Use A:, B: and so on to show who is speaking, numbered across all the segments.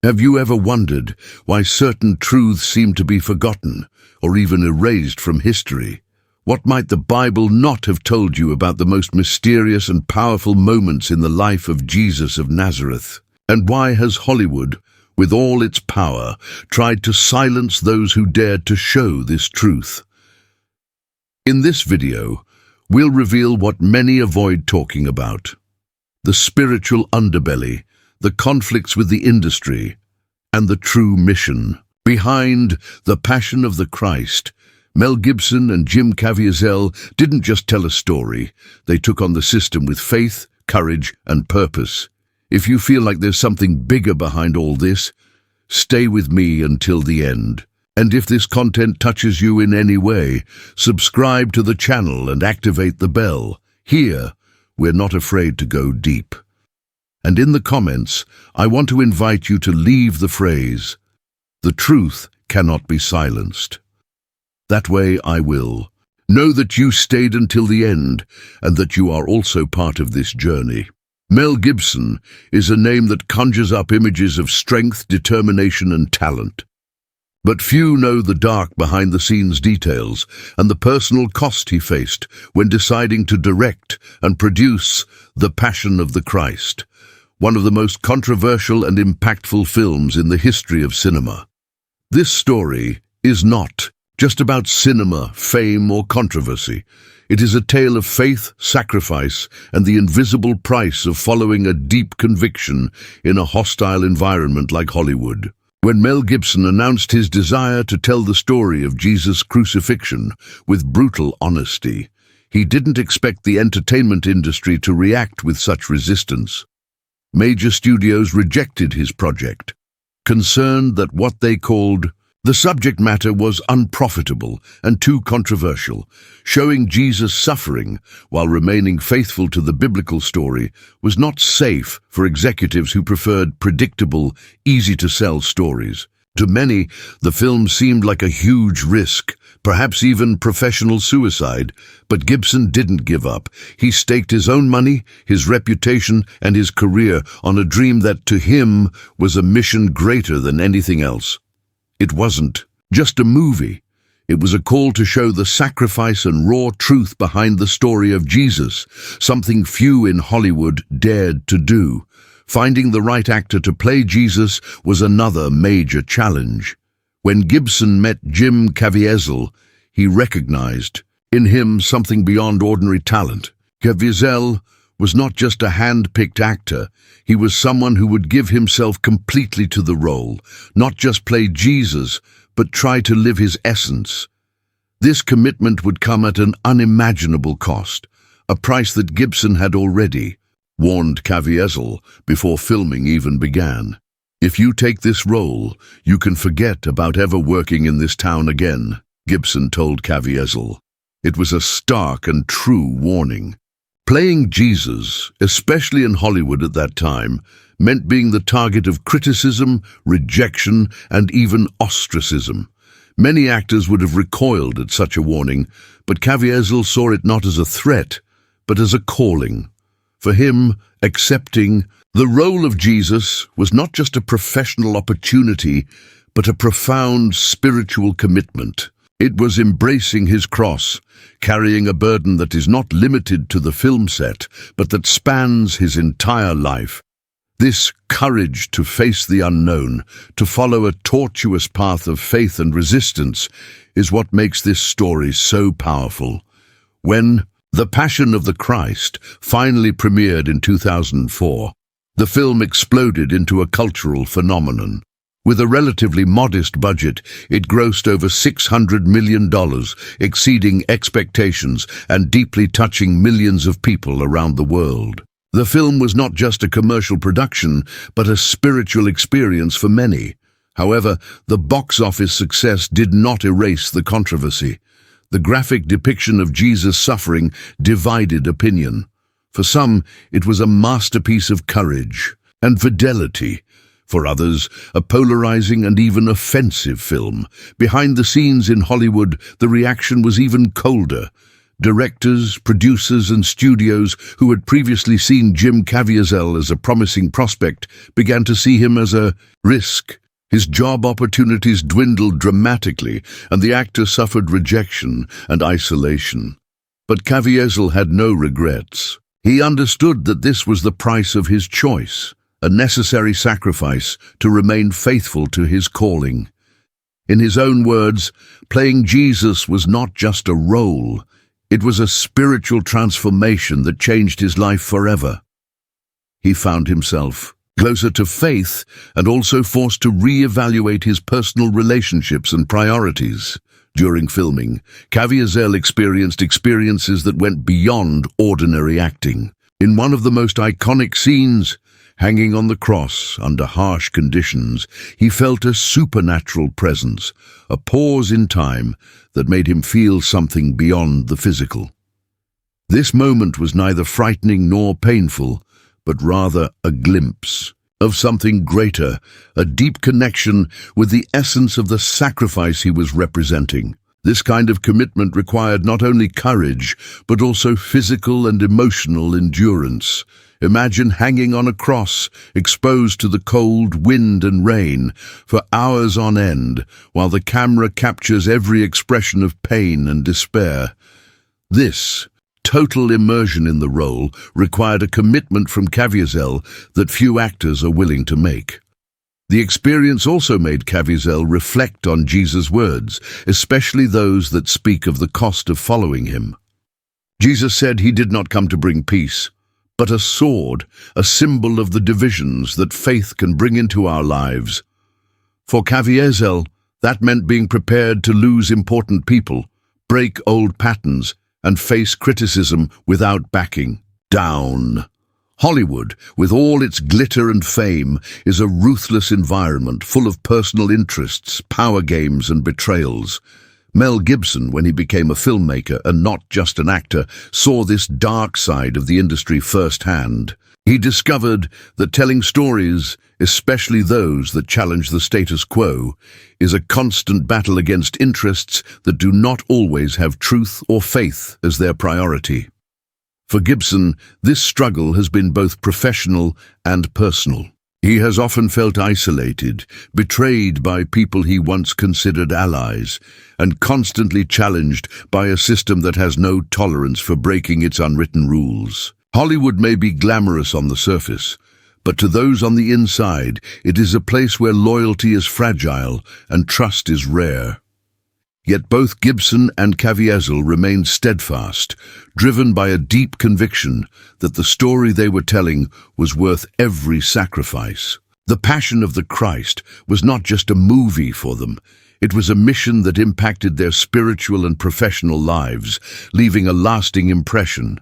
A: Have you ever wondered why certain truths seem to be forgotten or even erased from history? What might the Bible not have told you about the most mysterious and powerful moments in the life of Jesus of Nazareth? And why has Hollywood, with all its power, tried to silence those who dared to show this truth? In this video, we'll reveal what many avoid talking about: the spiritual underbelly, the conflicts with the industry, and the true mission. Behind The Passion of the Christ, Mel Gibson and Jim Caviezel didn't just tell a story, they took on the system with faith, courage, and purpose. If you feel like there's something bigger behind all this, stay with me until the end. And if this content touches you in any way, subscribe to the channel and activate the bell. Here, we're not afraid to go deep. And in the comments, I want to invite you to leave the phrase, "The truth cannot be silenced." That way I will. Know that you stayed until the end and that you are also part of this journey. Mel Gibson is a name that conjures up images of strength, determination, and talent. But few know the dark behind-the-scenes details and the personal cost he faced when deciding to direct and produce The Passion of the Christ, one of the most controversial and impactful films in the history of cinema. This story is not just about cinema, fame, or controversy. It is a tale of faith, sacrifice, and the invisible price of following a deep conviction in a hostile environment like Hollywood. When Mel Gibson announced his desire to tell the story of Jesus' crucifixion with brutal honesty, he didn't expect the entertainment industry to react with such resistance. Major studios rejected his project, concerned that what they called the subject matter was unprofitable and too controversial. Showing Jesus suffering while remaining faithful to the biblical story was not safe for executives who preferred predictable, easy-to-sell stories. To many, the film seemed like a huge risk, perhaps even professional suicide, but Gibson didn't give up. He staked his own money, his reputation, and his career on a dream that, to him, was a mission greater than anything else. It wasn't just a movie. It was a call to show the sacrifice and raw truth behind the story of Jesus, something few in Hollywood dared to do. Finding the right actor to play Jesus was another major challenge. When Gibson met Jim Caviezel, he recognized in him something beyond ordinary talent. Caviezel was not just a hand-picked actor, he was someone who would give himself completely to the role, not just play Jesus, but try to live his essence. This commitment would come at an unimaginable cost, a price that Gibson had already warned Caviezel before filming even began. "If you take this role, you can forget about ever working in this town again," Gibson told Caviezel. It was a stark and true warning. Playing Jesus, especially in Hollywood at that time, meant being the target of criticism, rejection, and even ostracism. Many actors would have recoiled at such a warning, but Caviezel saw it not as a threat, but as a calling. For him, accepting the role of Jesus was not just a professional opportunity, but a profound spiritual commitment. It was embracing his cross, carrying a burden that is not limited to the film set, but that spans his entire life. This courage to face the unknown, to follow a tortuous path of faith and resistance, is what makes this story so powerful. When The Passion of the Christ finally premiered in 2004, the film exploded into a cultural phenomenon. With a relatively modest budget, it grossed over $600 million, exceeding expectations and deeply touching millions of people around the world. The film was not just a commercial production, but a spiritual experience for many. However, the box office success did not erase the controversy. The graphic depiction of Jesus' suffering divided opinion. For some, it was a masterpiece of courage and fidelity. For others, a polarizing and even offensive film. Behind the scenes in Hollywood, the reaction was even colder. Directors, producers, and studios who had previously seen Jim Caviezel as a promising prospect began to see him as a risk. His job opportunities dwindled dramatically, and the actor suffered rejection and isolation. But Caviezel had no regrets. He understood that this was the price of his choice, a necessary sacrifice to remain faithful to his calling. In his own words, playing Jesus was not just a role, it was a spiritual transformation that changed his life forever. He found himself closer to faith and also forced to re-evaluate his personal relationships and priorities. During filming, Caviezel experienced experiences that went beyond ordinary acting. In one of the most iconic scenes, hanging on the cross under harsh conditions, he felt a supernatural presence, a pause in time that made him feel something beyond the physical. This moment was neither frightening nor painful, but rather a glimpse of something greater, a deep connection with the essence of the sacrifice he was representing. This kind of commitment required not only courage, but also physical and emotional endurance. Imagine hanging on a cross, exposed to the cold, wind and rain, for hours on end, while the camera captures every expression of pain and despair. This total immersion in the role required a commitment from Caviezel that few actors are willing to make. The experience also made Caviezel reflect on Jesus' words, especially those that speak of the cost of following him. Jesus said he did not come to bring peace, but a sword, a symbol of the divisions that faith can bring into our lives. For Caviezel, that meant being prepared to lose important people, break old patterns, and face criticism without backing down. Hollywood, with all its glitter and fame, is a ruthless environment full of personal interests, power games, and betrayals. Mel Gibson, when he became a filmmaker and not just an actor, saw this dark side of the industry firsthand. He discovered that telling stories, especially those that challenge the status quo, is a constant battle against interests that do not always have truth or faith as their priority. For Gibson, this struggle has been both professional and personal. He has often felt isolated, betrayed by people he once considered allies, and constantly challenged by a system that has no tolerance for breaking its unwritten rules. Hollywood may be glamorous on the surface, but to those on the inside, it is a place where loyalty is fragile and trust is rare. Yet both Gibson and Caviezel remained steadfast, driven by a deep conviction that the story they were telling was worth every sacrifice. The Passion of the Christ was not just a movie for them. It was a mission that impacted their spiritual and professional lives, leaving a lasting impression.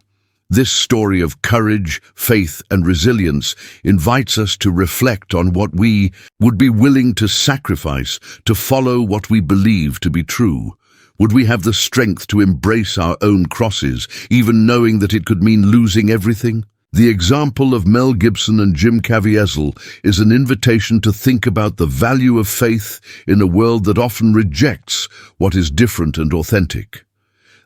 A: This story of courage, faith, and resilience invites us to reflect on what we would be willing to sacrifice to follow what we believe to be true. Would we have the strength to embrace our own crosses, even knowing that it could mean losing everything? The example of Mel Gibson and Jim Caviezel is an invitation to think about the value of faith in a world that often rejects what is different and authentic.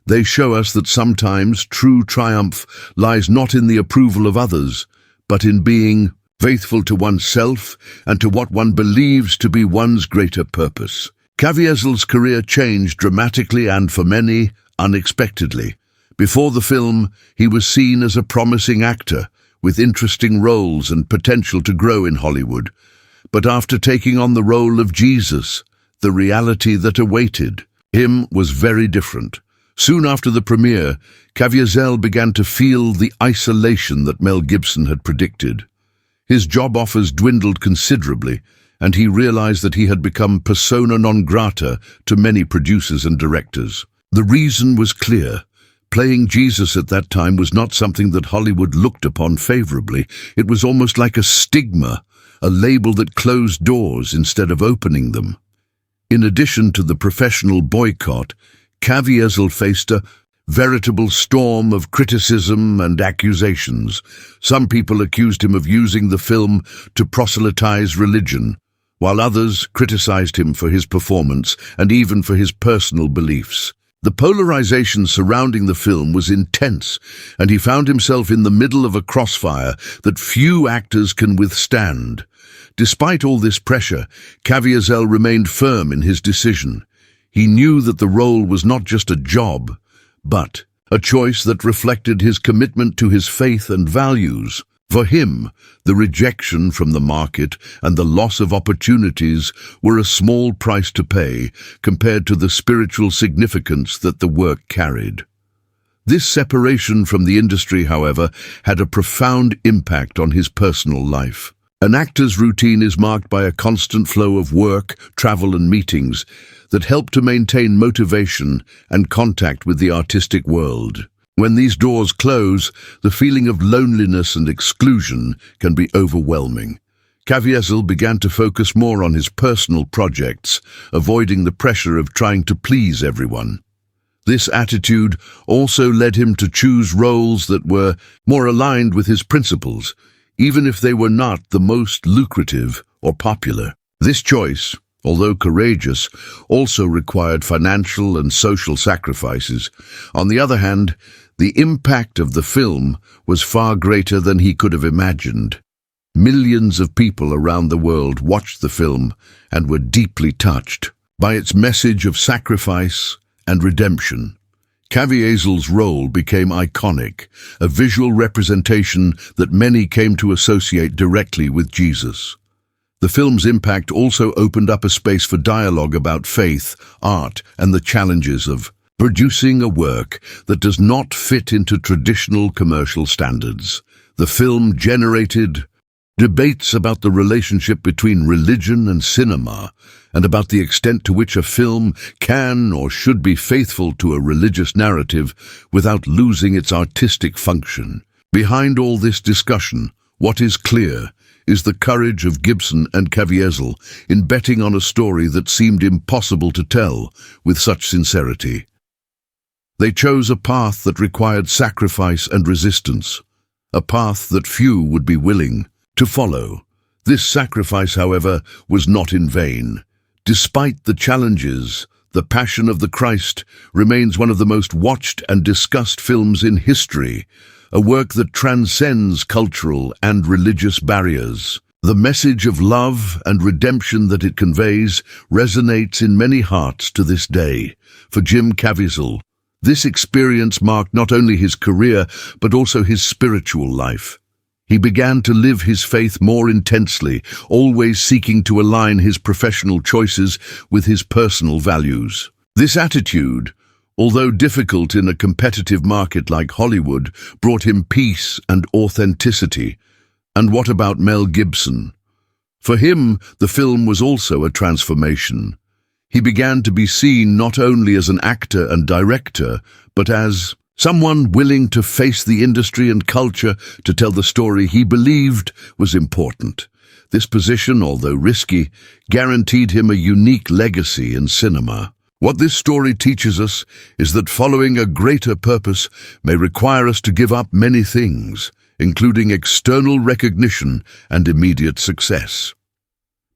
A: They show us that sometimes true triumph lies not in the approval of others, but in being faithful to oneself and to what one believes to be one's greater purpose. Caviezel's career changed dramatically and, for many, unexpectedly. Before the film, he was seen as a promising actor, with interesting roles and potential to grow in Hollywood. But after taking on the role of Jesus, the reality that awaited him was very different. Soon after the premiere, Caviezel began to feel the isolation that Mel Gibson had predicted. His job offers dwindled considerably, and he realized that he had become persona non grata to many producers and directors. The reason was clear. Playing Jesus at that time was not something that Hollywood looked upon favorably. It was almost like a stigma, a label that closed doors instead of opening them. In addition to the professional boycott, Caviezel faced a veritable storm of criticism and accusations. Some people accused him of using the film to proselytize religion, while others criticized him for his performance and even for his personal beliefs. The polarization surrounding the film was intense, and he found himself in the middle of a crossfire that few actors can withstand. Despite all this pressure, Caviezel remained firm in his decision. He knew that the role was not just a job, but a choice that reflected his commitment to his faith and values. For him, the rejection from the market and the loss of opportunities were a small price to pay compared to the spiritual significance that the work carried. This separation from the industry, however, had a profound impact on his personal life. An actor's routine is marked by a constant flow of work, travel and meetings that help to maintain motivation and contact with the artistic world. When these doors close, the feeling of loneliness and exclusion can be overwhelming. Caviezel began to focus more on his personal projects, avoiding the pressure of trying to please everyone. This attitude also led him to choose roles that were more aligned with his principles, even if they were not the most lucrative or popular. This choice, although courageous, also required financial and social sacrifices. On the other hand, the impact of the film was far greater than he could have imagined. Millions of people around the world watched the film and were deeply touched by its message of sacrifice and redemption. Caviezel's role became iconic, a visual representation that many came to associate directly with Jesus. The film's impact also opened up a space for dialogue about faith, art, and the challenges of producing a work that does not fit into traditional commercial standards. The film generated debates about the relationship between religion and cinema, and about the extent to which a film can or should be faithful to a religious narrative without losing its artistic function. Behind all this discussion, what is clear is the courage of Gibson and Caviezel in betting on a story that seemed impossible to tell with such sincerity. They chose a path that required sacrifice and resistance, a path that few would be willing to follow. This sacrifice, however, was not in vain. Despite the challenges, The Passion of the Christ remains one of the most watched and discussed films in history, a work that transcends cultural and religious barriers. The message of love and redemption that it conveys resonates in many hearts to this day. For Jim Caviezel, this experience marked not only his career, but also his spiritual life. He began to live his faith more intensely, always seeking to align his professional choices with his personal values. This attitude, although difficult in a competitive market like Hollywood, brought him peace and authenticity. And what about Mel Gibson? For him, the film was also a transformation. He began to be seen not only as an actor and director, but as someone willing to face the industry and culture to tell the story he believed was important. This position, although risky, guaranteed him a unique legacy in cinema. What this story teaches us is that following a greater purpose may require us to give up many things, including external recognition and immediate success.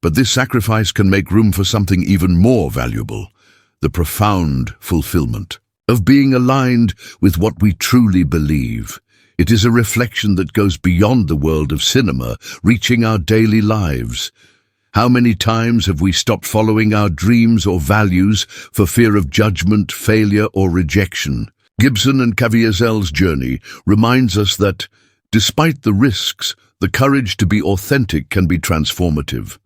A: But this sacrifice can make room for something even more valuable, the profound fulfillment of being aligned with what we truly believe. It is a reflection that goes beyond the world of cinema, reaching our daily lives. How many times have we stopped following our dreams or values for fear of judgment, failure, or rejection? Gibson and Caviezel's journey reminds us that, despite the risks, the courage to be authentic can be transformative.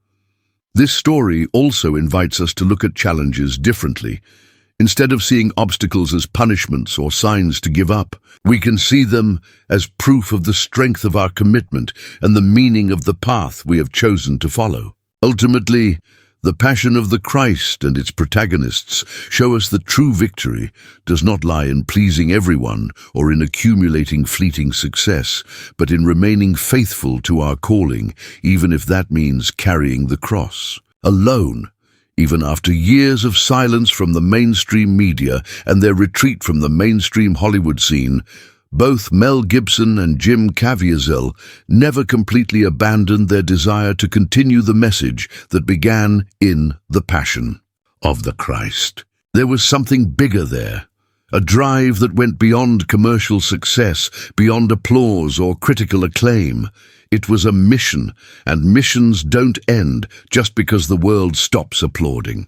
A: This story also invites us to look at challenges differently. Instead of seeing obstacles as punishments or signs to give up, we can see them as proof of the strength of our commitment and the meaning of the path we have chosen to follow. Ultimately, The Passion of the Christ and its protagonists show us that true victory does not lie in pleasing everyone or in accumulating fleeting success, but in remaining faithful to our calling, even if that means carrying the cross alone. Even after years of silence from the mainstream media and their retreat from the mainstream Hollywood scene, both Mel Gibson and Jim Caviezel never completely abandoned their desire to continue the message that began in The Passion of the Christ. There was something bigger there, a drive that went beyond commercial success, beyond applause or critical acclaim. It was a mission, and missions don't end just because the world stops applauding.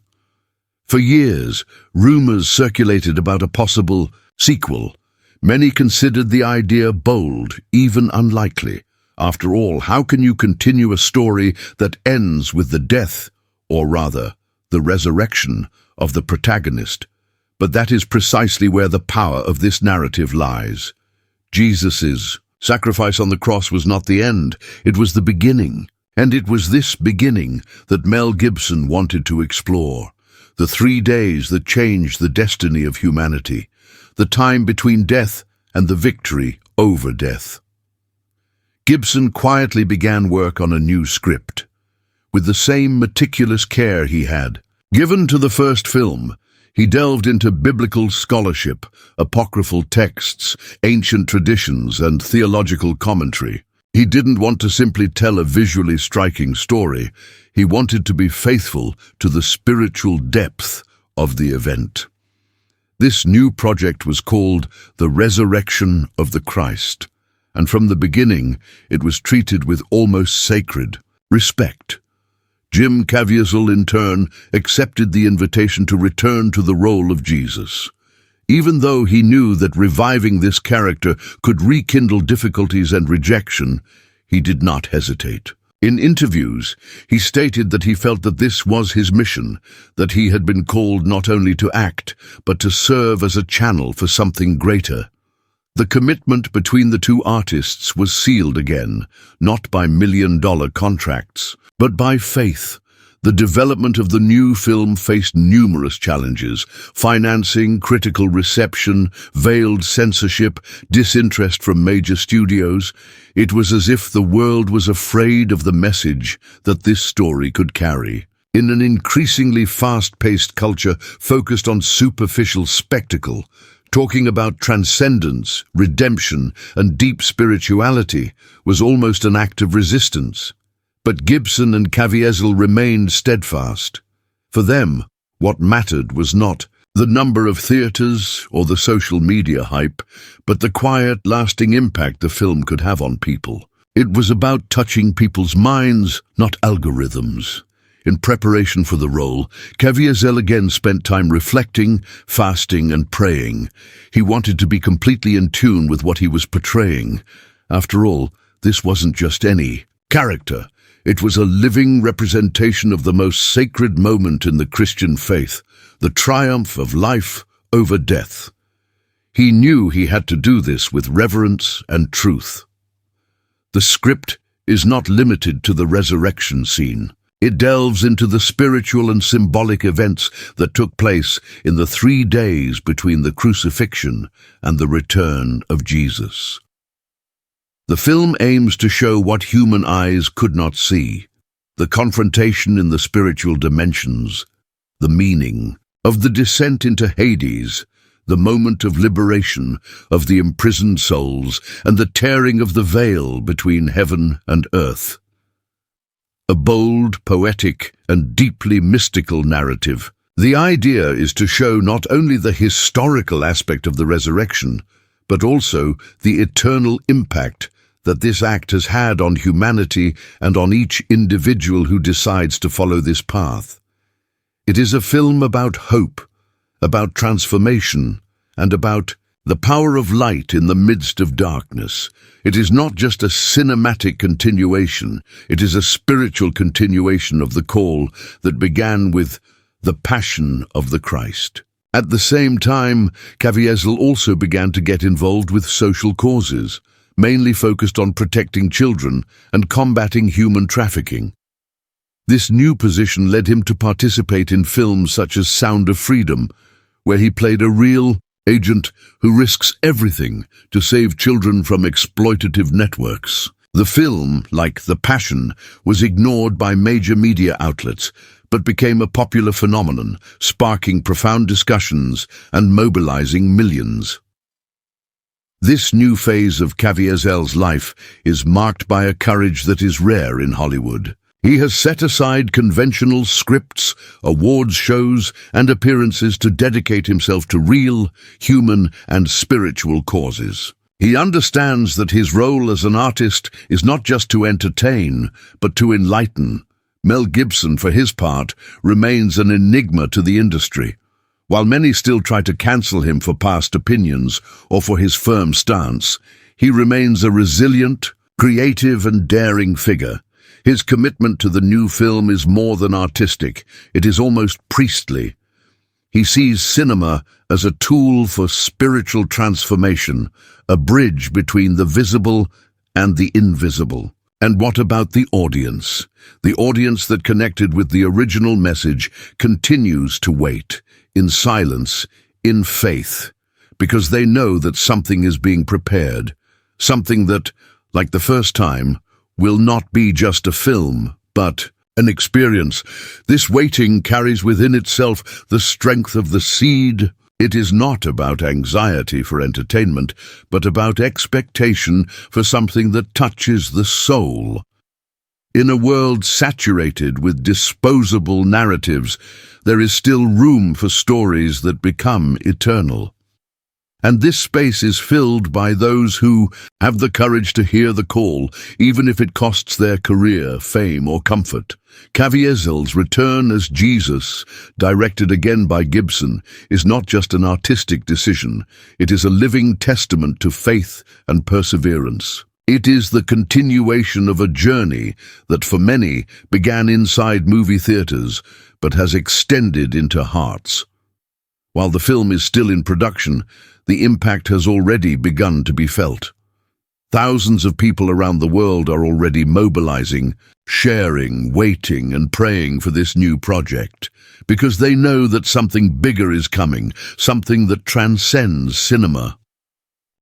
A: For years, rumors circulated about a possible sequel. Many considered the idea bold, even unlikely. After all, how can you continue a story that ends with the death, or rather, the resurrection, of the protagonist? But that is precisely where the power of this narrative lies. Jesus' sacrifice on the cross was not the end, it was the beginning. And it was this beginning that Mel Gibson wanted to explore. The 3 days that changed the destiny of humanity. The time between death and the victory over death. Gibson quietly began work on a new script. With the same meticulous care he had given to the first film, he delved into biblical scholarship, apocryphal texts, ancient traditions, and theological commentary. He didn't want to simply tell a visually striking story. He wanted to be faithful to the spiritual depth of the event. This new project was called The Resurrection of the Christ, and from the beginning it was treated with almost sacred respect. Jim Caviezel, in turn, accepted the invitation to return to the role of Jesus. Even though he knew that reviving this character could rekindle difficulties and rejection, he did not hesitate. In interviews, he stated that he felt that this was his mission, that he had been called not only to act, but to serve as a channel for something greater. The commitment between the two artists was sealed again, not by million-dollar contracts, but by faith. The development of the new film faced numerous challenges: financing, critical reception, veiled censorship, disinterest from major studios. It was as if the world was afraid of the message that this story could carry. In an increasingly fast-paced culture focused on superficial spectacle, talking about transcendence, redemption, and deep spirituality was almost an act of resistance. But Gibson and Caviezel remained steadfast. For them, what mattered was not the number of theaters or the social media hype, but the quiet, lasting impact the film could have on people. It was about touching people's minds, not algorithms. In preparation for the role, Caviezel again spent time reflecting, fasting, and praying. He wanted to be completely in tune with what he was portraying. After all, this wasn't just any character. It was a living representation of the most sacred moment in the Christian faith, the triumph of life over death. He knew he had to do this with reverence and truth. The script is not limited to the resurrection scene. It delves into the spiritual and symbolic events that took place in the 3 days between the crucifixion and the return of Jesus. The film aims to show what human eyes could not see, the confrontation in the spiritual dimensions, the meaning of the descent into Hades, the moment of liberation of the imprisoned souls, and the tearing of the veil between heaven and earth. A bold, poetic, and deeply mystical narrative. The idea is to show not only the historical aspect of the resurrection, but also the eternal impact that this act has had on humanity and on each individual who decides to follow this path. It is a film about hope, about transformation, and about the power of light in the midst of darkness. It is not just a cinematic continuation, it is a spiritual continuation of the call that began with the Passion of the Christ. At the same time, Caviezel also began to get involved with social causes, mainly focused on protecting children and combating human trafficking. This new position led him to participate in films such as Sound of Freedom, where he played a real agent who risks everything to save children from exploitative networks. The film, like The Passion, was ignored by major media outlets, but became a popular phenomenon, sparking profound discussions and mobilizing millions. This new phase of Caviezel's life is marked by a courage that is rare in Hollywood. He has set aside conventional scripts, awards shows, and appearances to dedicate himself to real, human, and spiritual causes. He understands that his role as an artist is not just to entertain, but to enlighten. Mel Gibson, for his part, remains an enigma to the industry. While many still try to cancel him for past opinions or for his firm stance, he remains a resilient, creative, and daring figure. His commitment to the new film is more than artistic, it is almost priestly. He sees cinema as a tool for spiritual transformation, a bridge between the visible and the invisible. And what about the audience? The audience that connected with the original message continues to wait, in silence, in faith, because they know that something is being prepared, something that, like the first time, will not be just a film, but an experience. This waiting carries within itself the strength of the seed. It is not about anxiety for entertainment, but about expectation for something that touches the soul. In a world saturated with disposable narratives, there is still room for stories that become eternal. And this space is filled by those who have the courage to hear the call, even if it costs their career, fame, or comfort. Caviezel's return as Jesus, directed again by Gibson, is not just an artistic decision. It is a living testament to faith and perseverance. It is the continuation of a journey that for many began inside movie theaters, but has extended into hearts. While the film is still in production, the impact has already begun to be felt. Thousands of people around the world are already mobilizing, sharing, waiting, and praying for this new project, because they know that something bigger is coming, something that transcends cinema.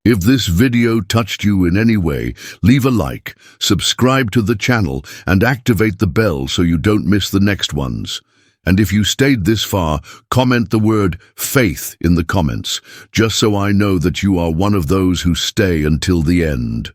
A: If this video touched you in any way, leave a like, subscribe to the channel, and activate the bell so you don't miss the next ones. And if you stayed this far, comment the word faith in the comments, just so I know that you are one of those who stay until the end.